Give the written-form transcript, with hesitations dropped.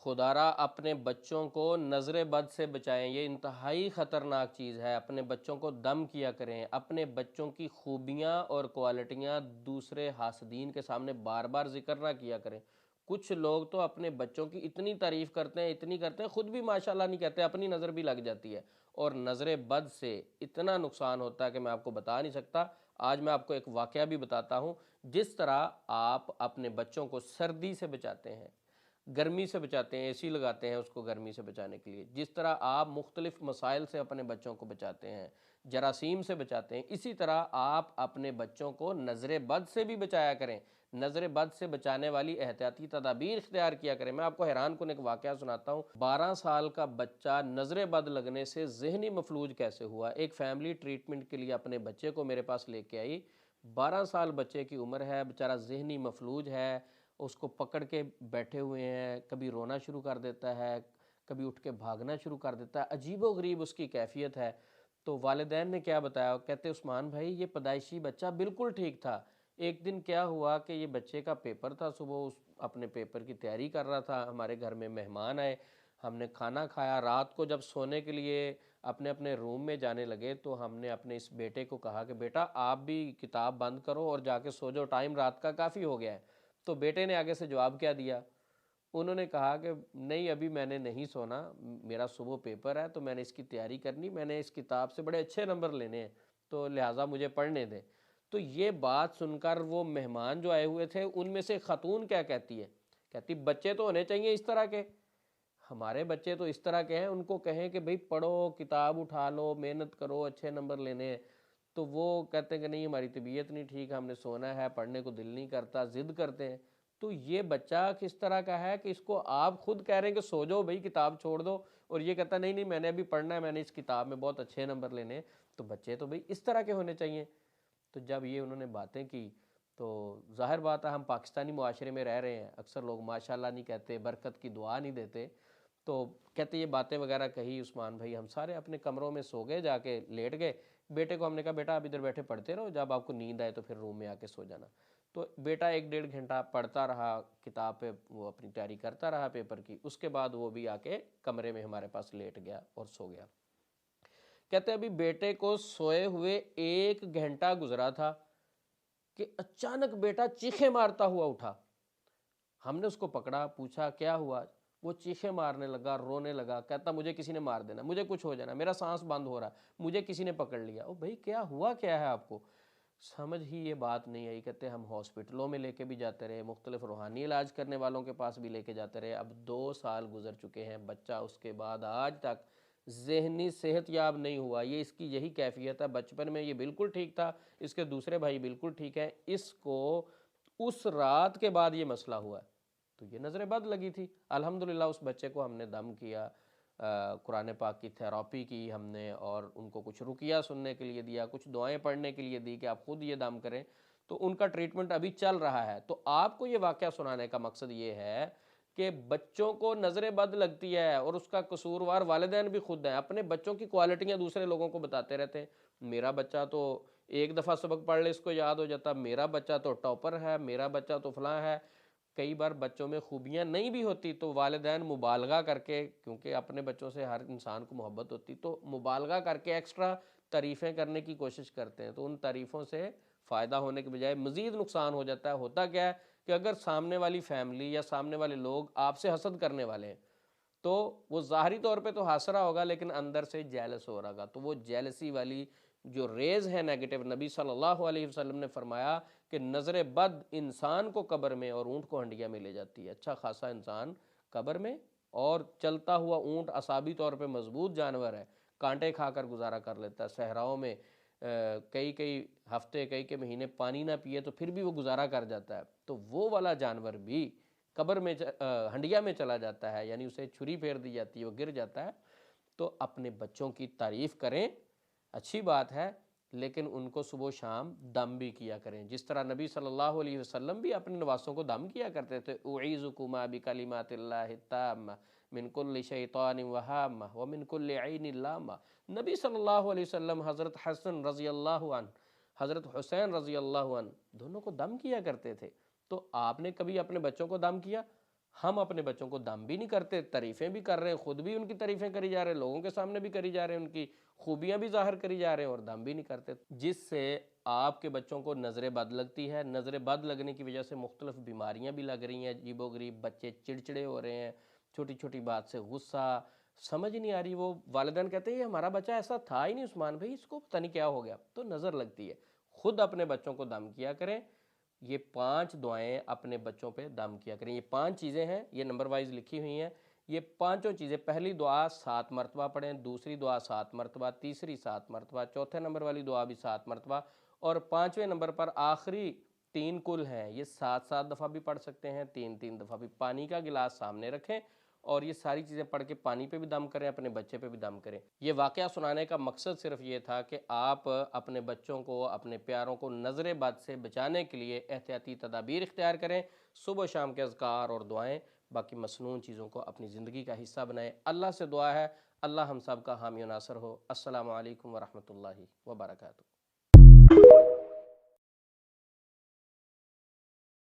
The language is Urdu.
خدارا اپنے بچوں کو نظر بد سے بچائیں، یہ انتہائی خطرناک چیز ہے۔ اپنے بچوں کو دم کیا کریں، اپنے بچوں کی خوبیاں اور کوالٹیاں دوسرے حاسدین کے سامنے بار بار ذکر نہ کیا کریں۔ کچھ لوگ تو اپنے بچوں کی اتنی تعریف کرتے ہیں، اتنی کرتے ہیں، خود بھی ماشاءاللہ نہیں کہتے، اپنی نظر بھی لگ جاتی ہے، اور نظر بد سے اتنا نقصان ہوتا ہے کہ میں آپ کو بتا نہیں سکتا۔ آج میں آپ کو ایک واقعہ بھی بتاتا ہوں، جس طرح آپ اپنے بچوں کو سردی سے بچاتے ہیں، گرمی سے بچاتے ہیں، اے سی لگاتے ہیں اس کو گرمی سے بچانے کے لیے، جس طرح آپ مختلف مسائل سے اپنے بچوں کو بچاتے ہیں، جراثیم سے بچاتے ہیں، اسی طرح آپ اپنے بچوں کو نظر بد سے بھی بچایا کریں۔ نظر بد سے بچانے والی احتیاطی تدابیر اختیار کیا کریں۔ میں آپ کو حیران کن ایک واقعہ سناتا ہوں۔ 12 سال کا بچہ نظر بد لگنے سے ذہنی مفلوج کیسے ہوا۔ ایک فیملی ٹریٹمنٹ کے لیے اپنے بچے کو میرے پاس لے کے آئی۔ 12 سال بچے کی عمر ہے، بیچارہ ذہنی مفلوج ہے، اس کو پکڑ کے بیٹھے ہوئے ہیں، کبھی رونا شروع کر دیتا ہے، کبھی اٹھ کے بھاگنا شروع کر دیتا ہے، عجیب و غریب اس کی کیفیت ہے۔ تو والدین نے کیا بتایا، کہتے عثمان بھائی یہ پیدائشی بچہ بالکل ٹھیک تھا۔ ایک دن کیا ہوا کہ یہ بچے کا پیپر تھا، صبح اپنے پیپر کی تیاری کر رہا تھا، ہمارے گھر میں مہمان آئے، ہم نے کھانا کھایا، رات کو جب سونے کے لیے اپنے اپنے روم میں جانے لگے تو ہم نے اپنے اس بیٹے کو کہا کہ بیٹا آپ بھی کتاب بند کرو اور جا کے سو جاؤ، ٹائم رات کا کافی ہو گیا ہے۔ تو بیٹے نے آگے سے جواب کیا دیا، انہوں نے کہا کہ نہیں ابھی میں نے نہیں سونا، میرا صبح پیپر ہے تو میں نے اس کی تیاری کرنی، میں نے اس کتاب سے بڑے اچھے نمبر لینے ہیں تو لہٰذا مجھے پڑھنے دیں۔ تو یہ بات سن کر وہ مہمان جو آئے ہوئے تھے ان میں سے خاتون کیا کہتی ہے، کہتی بچے تو ہونے چاہیے اس طرح کے، ہمارے بچے تو اس طرح کے ہیں، ان کو کہیں کہ بھئی پڑھو، کتاب اٹھا لو، محنت کرو، اچھے نمبر لینے ہیں، تو وہ کہتے ہیں کہ نہیں ہماری طبیعت نہیں ٹھیک، ہم نے سونا ہے، پڑھنے کو دل نہیں کرتا، ضد کرتے ہیں۔ تو یہ بچہ کس طرح کا ہے کہ اس کو آپ خود کہہ رہے ہیں کہ سو جاؤ بھئی کتاب چھوڑ دو، اور یہ کہتا نہیں نہیں میں نے ابھی پڑھنا ہے، میں نے اس کتاب میں بہت اچھے نمبر لینے ہیں۔ تو بچے تو بھئی اس طرح کے ہونے چاہیے۔ تو جب یہ انہوں نے باتیں کی تو ظاہر بات ہے ہم پاکستانی معاشرے میں رہ رہے ہیں، اکثر لوگ ماشاءاللہ نہیں کہتے، برکت کی دعا نہیں دیتے، تو کہتے یہ باتیں وغیرہ کہی عثمان بھائی، ہم سارے اپنے کمروں میں سو گئے، جا کے لیٹ گئے۔ بیٹے کو ہم نے کہا بیٹا آپ ادھر بیٹھے پڑھتے رہو، جب آپ کو نیند آئے تو پھر روم میں آ کے سو جانا۔ تو بیٹا 1 ڈیڑھ گھنٹہ پڑھتا رہا کتاب پہ، وہ اپنی تیاری کرتا رہا پیپر کی، اس کے بعد وہ بھی آ کے کمرے میں ہمارے پاس لیٹ گیا اور سو گیا۔ کہتے ابھی بیٹے کو سوئے ہوئے 1 گھنٹہ گزرا تھا کہ اچانک بیٹا چیخیں مارتا ہوا اٹھا۔ ہم نے اس کو پکڑا، پوچھا کیا ہوا، وہ چیخیں مارنے لگا، رونے لگا، کہتا مجھے کسی نے مار دینا، مجھے کچھ ہو جانا، میرا سانس بند ہو رہا، مجھے کسی نے پکڑ لیا۔ او بھائی کیا ہوا کیا ہے آپ کو؟ سمجھ ہی یہ بات نہیں آئی۔ کہتے ہم ہاسپٹلوں میں لے کے بھی جاتے رہے، مختلف روحانی علاج کرنے والوں کے پاس بھی لے کے جاتے رہے، اب 2 سال گزر چکے ہیں، بچہ اس کے بعد آج تک ذہنی صحت یاب نہیں ہوا۔ یہ اس کی یہی کیفیت ہے، بچپن میں یہ بالکل ٹھیک تھا، اس کے دوسرے بھائی بالکل ٹھیک ہیں، اس کو اس رات کے بعد یہ مسئلہ ہوا ہے۔ تو یہ نظر بد لگی تھی۔ الحمدللہ اس بچے کو ہم نے دم کیا، قرآن پاک کی تھیراپی کی ہم نے، اور ان کو کچھ رقیہ سننے کے لیے دیا، کچھ دعائیں پڑھنے کے لیے دی کہ آپ خود یہ دم کریں، تو ان کا ٹریٹمنٹ ابھی چل رہا ہے۔ تو آپ کو یہ واقعہ سنانے کا مقصد یہ ہے کہ بچوں کو نظر بد لگتی ہے اور اس کا قصوروار والدین بھی خود ہیں، اپنے بچوں کی کوالٹیاں دوسرے لوگوں کو بتاتے رہتے ہیں، میرا بچہ تو ایک دفعہ سبق پڑھ لے اس کو یاد ہو جاتا، میرا بچہ تو ٹاپر ہے، میرا بچہ تو فلاں ہے۔ کئی بار بچوں میں خوبیاں نہیں بھی ہوتی تو والدین مبالغہ کر کے، کیونکہ اپنے بچوں سے ہر انسان کو محبت ہوتی، تو مبالغہ کر کے ایکسٹرا تعریفیں کرنے کی کوشش کرتے ہیں، تو ان تعریفوں سے فائدہ ہونے کے بجائے مزید نقصان ہو جاتا ہے۔ ہوتا کیا ہے کہ اگر سامنے والی فیملی یا سامنے والے لوگ آپ سے حسد کرنے والے ہیں تو وہ ظاہری طور پہ تو ہنس رہا ہوگا لیکن اندر سے جیلس ہو رہا ہوگا، تو وہ جیلسی والی جو ریز ہے نیگیٹو، نبی صلی اللہ علیہ وسلم نے فرمایا کہ نظر بد انسان کو قبر میں اور اونٹ کو ہنڈیا میں لے جاتی ہے۔ اچھا خاصا انسان قبر میں، اور چلتا ہوا اونٹ اعصابی طور پہ مضبوط جانور ہے، کانٹے کھا کر گزارا کر لیتا ہے، صحراؤں میں کئی کئی ہفتے کئی مہینے پانی نہ پیے تو پھر بھی وہ گزارا کر جاتا ہے، تو وہ والا جانور بھی قبر میں ہنڈیا میں چلا جاتا ہے، یعنی اسے چھری پھیر دی جاتی ہے، وہ گر جاتا ہے۔ تو اپنے بچوں کی تعریف کریں، اچھی بات ہے، لیکن ان کو صبح و شام دم بھی کیا کریں، جس طرح نبی صلی اللہ علیہ وسلم بھی اپنے نواسوں کو دم کیا کرتے تھے۔ اعیذکما بکلمات اللہ التامہ من کل شیطان وہامہ ومن کل عین لامہ۔ نبی صلی اللہ علیہ وسلم حضرت حسن رضی اللہ عنہ، حضرت حسین رضی اللہ عنہ، دونوں کو دم کیا کرتے تھے۔ تو آپ نے کبھی اپنے بچوں کو دم کیا؟ ہم اپنے بچوں کو دم بھی نہیں کرتے، تعریفیں بھی کر رہے ہیں، خود بھی ان کی تعریفیں کری جا رہے ہیں، لوگوں کے سامنے بھی کری جا رہے ہیں، ان کی خوبیاں بھی ظاہر کری جا رہے ہیں اور دم بھی نہیں کرتے، جس سے آپ کے بچوں کو نظر بد لگتی ہے۔ نظر بد لگنے کی وجہ سے مختلف بیماریاں بھی لگ رہی ہیں، عجیب و غریب بچے چڑچڑے ہو رہے ہیں، چھوٹی چھوٹی بات سے غصہ، سمجھ نہیں آ رہی۔ وہ والدین کہتے ہیں یہ ہمارا بچہ ایسا تھا ہی نہیں عثمان بھائی، اس کو پتہ نہیں کیا ہو گیا، تو نظر لگتی ہے۔ خود اپنے بچوں کو دم کیا کریں، یہ 5 دعائیں اپنے بچوں پہ دم کیا کریں۔ یہ 5 چیزیں ہیں، یہ نمبر وائز لکھی ہوئی ہیں، یہ 5 چیزیں۔ پہلی دعا 7 مرتبہ پڑھیں، دوسری دعا 7 مرتبہ، تیسری 7 مرتبہ، چوتھے نمبر والی دعا بھی 7 مرتبہ، اور 5ویں نمبر پر آخری 3 کل ہیں، یہ 7 دفعہ بھی پڑھ سکتے ہیں، 3 دفعہ بھی۔ پانی کا گلاس سامنے رکھیں اور یہ ساری چیزیں پڑھ کے پانی پہ بھی دم کریں، اپنے بچے پہ بھی دم کریں۔ یہ واقعہ سنانے کا مقصد صرف یہ تھا کہ آپ اپنے بچوں کو، اپنے پیاروں کو نظر بد سے بچانے کے لیے احتیاطی تدابیر اختیار کریں، صبح و شام کے اذکار اور دعائیں، باقی مسنون چیزوں کو اپنی زندگی کا حصہ بنائیں۔ اللہ سے دعا ہے اللہ ہم سب کا حامی و ناصر ہو۔ السلام علیکم ورحمۃ اللہ وبرکاتہ۔